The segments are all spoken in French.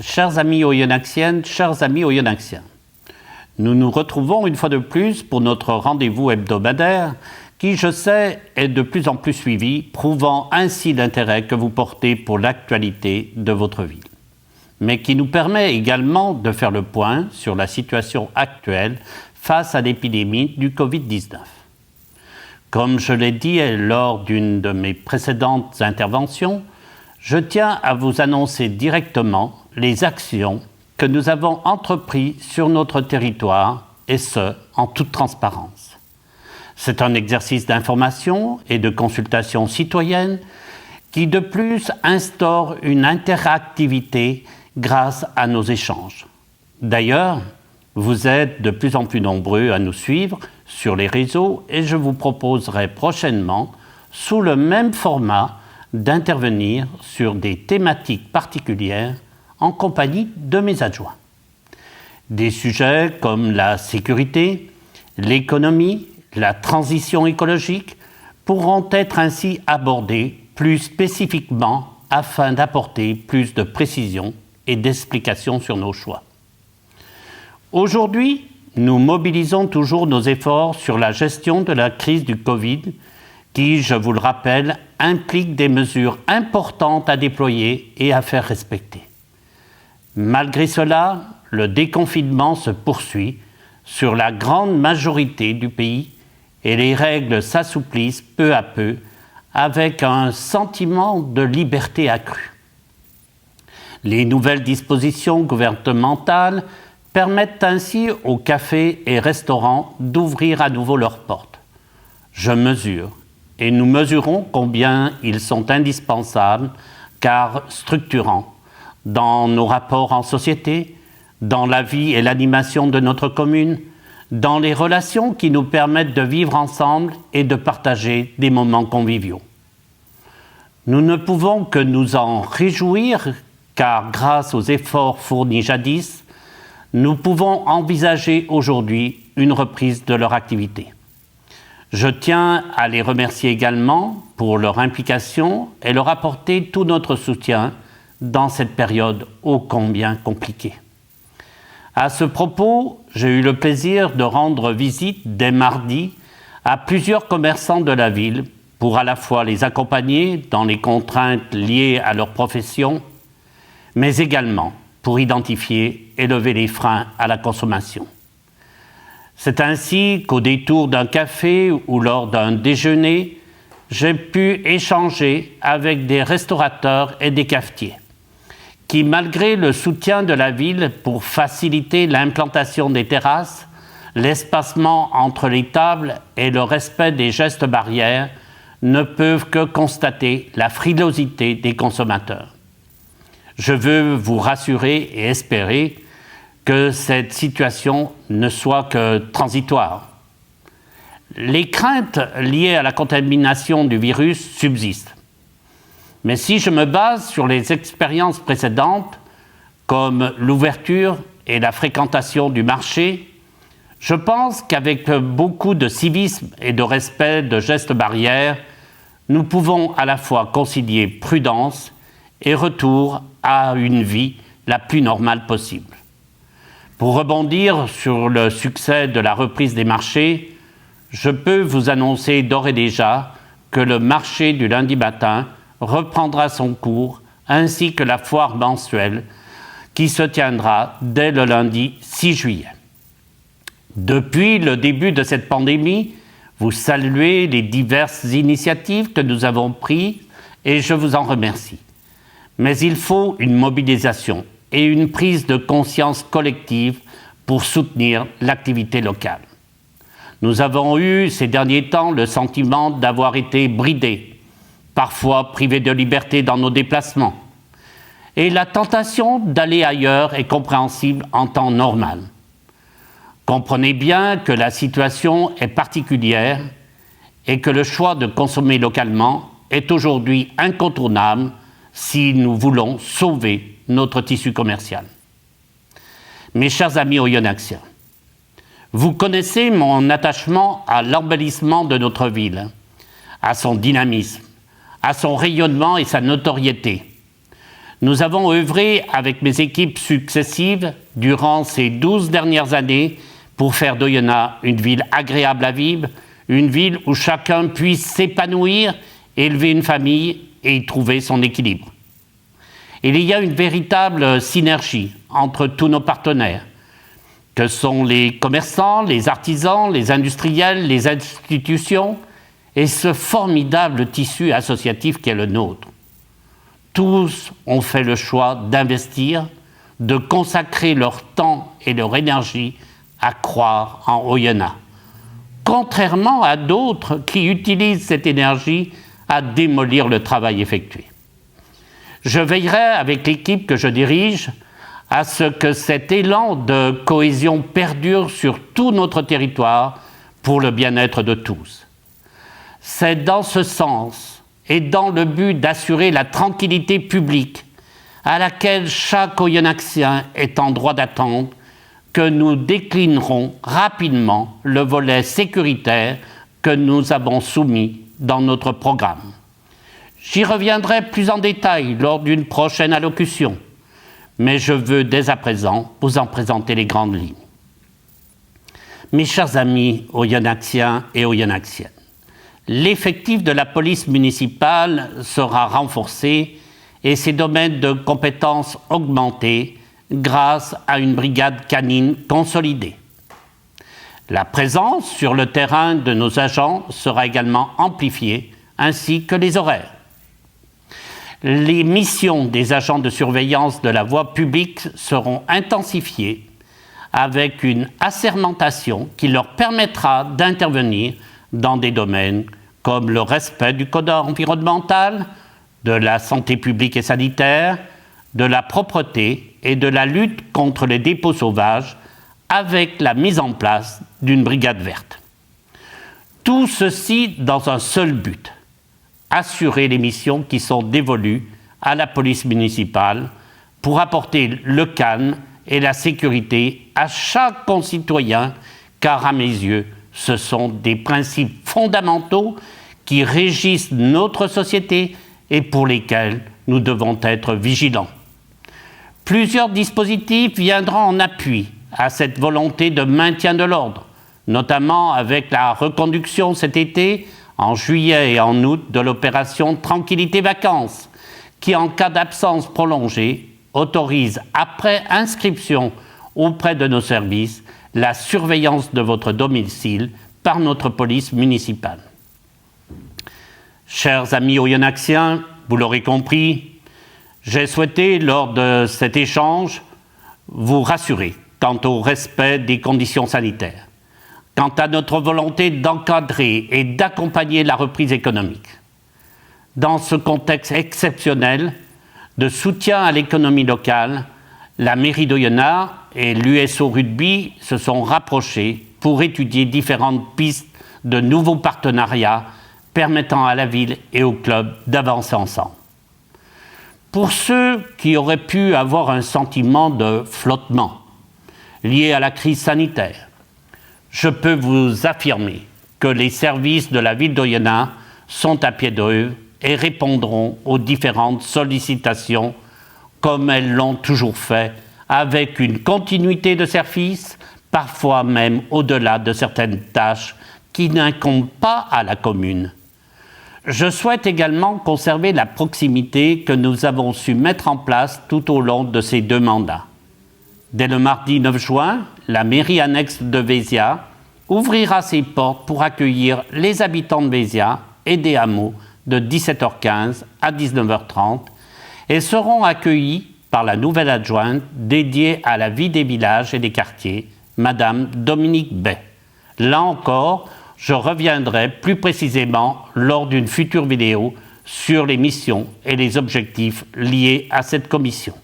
Chers amis oyonnaxiennes, chers amis oyonnaxiens, nous nous retrouvons une fois de plus pour notre rendez-vous hebdomadaire qui, je sais, est de plus en plus suivi, prouvant ainsi l'intérêt que vous portez pour l'actualité de votre ville, mais qui nous permet également de faire le point sur la situation actuelle face à l'épidémie du Covid-19. Comme je l'ai dit lors d'une de mes précédentes interventions, je tiens à vous annoncer directement les actions que nous avons entreprises sur notre territoire, et ce, en toute transparence. C'est un exercice d'information et de consultation citoyenne qui, de plus, instaure une interactivité grâce à nos échanges. D'ailleurs, vous êtes de plus en plus nombreux à nous suivre sur les réseaux et je vous proposerai prochainement, sous le même format, d'intervenir sur des thématiques particulières en compagnie de mes adjoints. Des sujets comme la sécurité, l'économie, la transition écologique pourront être ainsi abordés plus spécifiquement afin d'apporter plus de précision et d'explications sur nos choix. Aujourd'hui, nous mobilisons toujours nos efforts sur la gestion de la crise du Covid qui, je vous le rappelle, implique des mesures importantes à déployer et à faire respecter. Malgré cela, le déconfinement se poursuit sur la grande majorité du pays et les règles s'assouplissent peu à peu avec un sentiment de liberté accrue. Les nouvelles dispositions gouvernementales permettent ainsi aux cafés et restaurants d'ouvrir à nouveau leurs portes. Je mesure, et nous mesurons combien ils sont indispensables car structurants dans nos rapports en société, dans la vie et l'animation de notre commune, dans les relations qui nous permettent de vivre ensemble et de partager des moments conviviaux. Nous ne pouvons que nous en réjouir car grâce aux efforts fournis jadis, nous pouvons envisager aujourd'hui une reprise de leur activité. Je tiens à les remercier également pour leur implication et leur apporter tout notre soutien dans cette période ô combien compliquée. À ce propos, j'ai eu le plaisir de rendre visite dès mardi à plusieurs commerçants de la ville pour à la fois les accompagner dans les contraintes liées à leur profession, mais également pour identifier et lever les freins à la consommation. C'est ainsi qu'au détour d'un café ou lors d'un déjeuner, j'ai pu échanger avec des restaurateurs et des cafetiers qui, malgré le soutien de la ville pour faciliter l'implantation des terrasses, l'espacement entre les tables et le respect des gestes barrières, ne peuvent que constater la frilosité des consommateurs. Je veux vous rassurer et espérer que cette situation ne soit que transitoire. Les craintes liées à la contamination du virus subsistent. Mais si je me base sur les expériences précédentes, comme l'ouverture et la fréquentation du marché, je pense qu'avec beaucoup de civisme et de respect de gestes barrières, nous pouvons à la fois concilier prudence et retour à une vie la plus normale possible. Pour rebondir sur le succès de la reprise des marchés, je peux vous annoncer d'ores et déjà que le marché du lundi matin reprendra son cours, ainsi que la foire mensuelle qui se tiendra dès le lundi 6 juillet. Depuis le début de cette pandémie, vous saluez les diverses initiatives que nous avons prises et je vous en remercie. Mais il faut une mobilisation et une prise de conscience collective pour soutenir l'activité locale. Nous avons eu ces derniers temps le sentiment d'avoir été bridés, parfois privés de liberté dans nos déplacements. Et la tentation d'aller ailleurs est compréhensible en temps normal. Comprenez bien que la situation est particulière et que le choix de consommer localement est aujourd'hui incontournable si nous voulons sauver notre tissu commercial. Mes chers amis oyonnaxiens, vous connaissez mon attachement à l'embellissement de notre ville, à son dynamisme, à son rayonnement et sa notoriété. Nous avons œuvré avec mes équipes successives durant ces 12 dernières années pour faire d'Oyonnax une ville agréable à vivre, une ville où chacun puisse s'épanouir, élever une famille et y trouver son équilibre. Il y a une véritable synergie entre tous nos partenaires, que sont les commerçants, les artisans, les industriels, les institutions, et ce formidable tissu associatif qu'est le nôtre. Tous ont fait le choix d'investir, de consacrer leur temps et leur énergie à croire en Oyonnax, contrairement à d'autres qui utilisent cette énergie à démolir le travail effectué. Je veillerai avec l'équipe que je dirige à ce que cet élan de cohésion perdure sur tout notre territoire pour le bien-être de tous. C'est dans ce sens et dans le but d'assurer la tranquillité publique à laquelle chaque Oyonnaxien est en droit d'attendre que nous déclinerons rapidement le volet sécuritaire que nous avons soumis dans notre programme. J'y reviendrai plus en détail lors d'une prochaine allocution, mais je veux dès à présent vous en présenter les grandes lignes. Mes chers amis Oyonnaxiens et Oyonnaxiennes, l'effectif de la police municipale sera renforcé et ses domaines de compétences augmentés grâce à une brigade canine consolidée. La présence sur le terrain de nos agents sera également amplifiée, ainsi que les horaires. Les missions des agents de surveillance de la voie publique seront intensifiées avec une assermentation qui leur permettra d'intervenir dans des domaines comme le respect du code environnemental, de la santé publique et sanitaire, de la propreté et de la lutte contre les dépôts sauvages avec la mise en place d'une brigade verte. Tout ceci dans un seul but, assurer les missions qui sont dévolues à la police municipale pour apporter le calme et la sécurité à chaque concitoyen, car à mes yeux, ce sont des principes fondamentaux qui régissent notre société et pour lesquels nous devons être vigilants. Plusieurs dispositifs viendront en appui à cette volonté de maintien de l'ordre, notamment avec la reconduction cet été, en juillet et en août, de l'opération Tranquillité Vacances, qui, en cas d'absence prolongée, autorise, après inscription auprès de nos services, la surveillance de votre domicile par notre police municipale. Chers amis oyonnaxiens, vous l'aurez compris, j'ai souhaité, lors de cet échange, vous rassurer quant au respect des conditions sanitaires, quant à notre volonté d'encadrer et d'accompagner la reprise économique. Dans ce contexte exceptionnel de soutien à l'économie locale, la mairie d'Oyonnax et l'USO Rugby se sont rapprochés pour étudier différentes pistes de nouveaux partenariats permettant à la ville et au club d'avancer ensemble. Pour ceux qui auraient pu avoir un sentiment de flottement lié à la crise sanitaire, je peux vous affirmer que les services de la ville d'Oyonnax sont à pied d'œuvre et répondront aux différentes sollicitations comme elles l'ont toujours fait, avec une continuité de service, parfois même au-delà de certaines tâches qui n'incombent pas à la commune. Je souhaite également conserver la proximité que nous avons su mettre en place tout au long de ces 2 mandats. Dès le mardi 9 juin, la mairie annexe de Vézia ouvrira ses portes pour accueillir les habitants de Vézia et des hameaux de 17h15 à 19h30 et seront accueillis par la nouvelle adjointe dédiée à la vie des villages et des quartiers, Madame Dominique Bay. Là encore, je reviendrai plus précisément lors d'une future vidéo sur les missions et les objectifs liés à cette commission.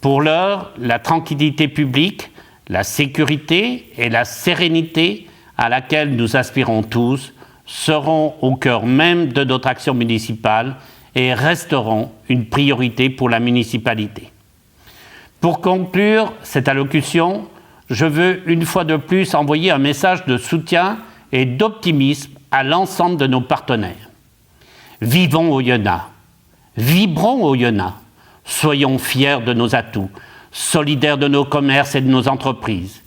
Pour l'heure, la tranquillité publique, la sécurité et la sérénité à laquelle nous aspirons tous seront au cœur même de notre action municipale et resteront une priorité pour la municipalité. Pour conclure cette allocution, je veux une fois de plus envoyer un message de soutien et d'optimisme à l'ensemble de nos partenaires. Vivons Oyonnax, vibrons Oyonnax, Soyons fiers de nos atouts, solidaires de nos commerces et de nos entreprises.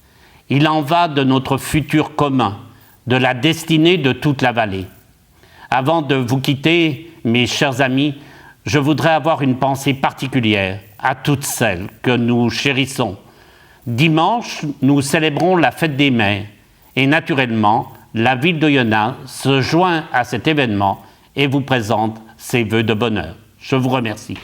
Il en va de notre futur commun, de la destinée de toute la vallée. Avant de vous quitter, mes chers amis, je voudrais avoir une pensée particulière à toutes celles que nous chérissons. Dimanche, nous célébrons la fête des mères et naturellement, la ville d'Oyonnax se joint à cet événement et vous présente ses vœux de bonheur. Je vous remercie.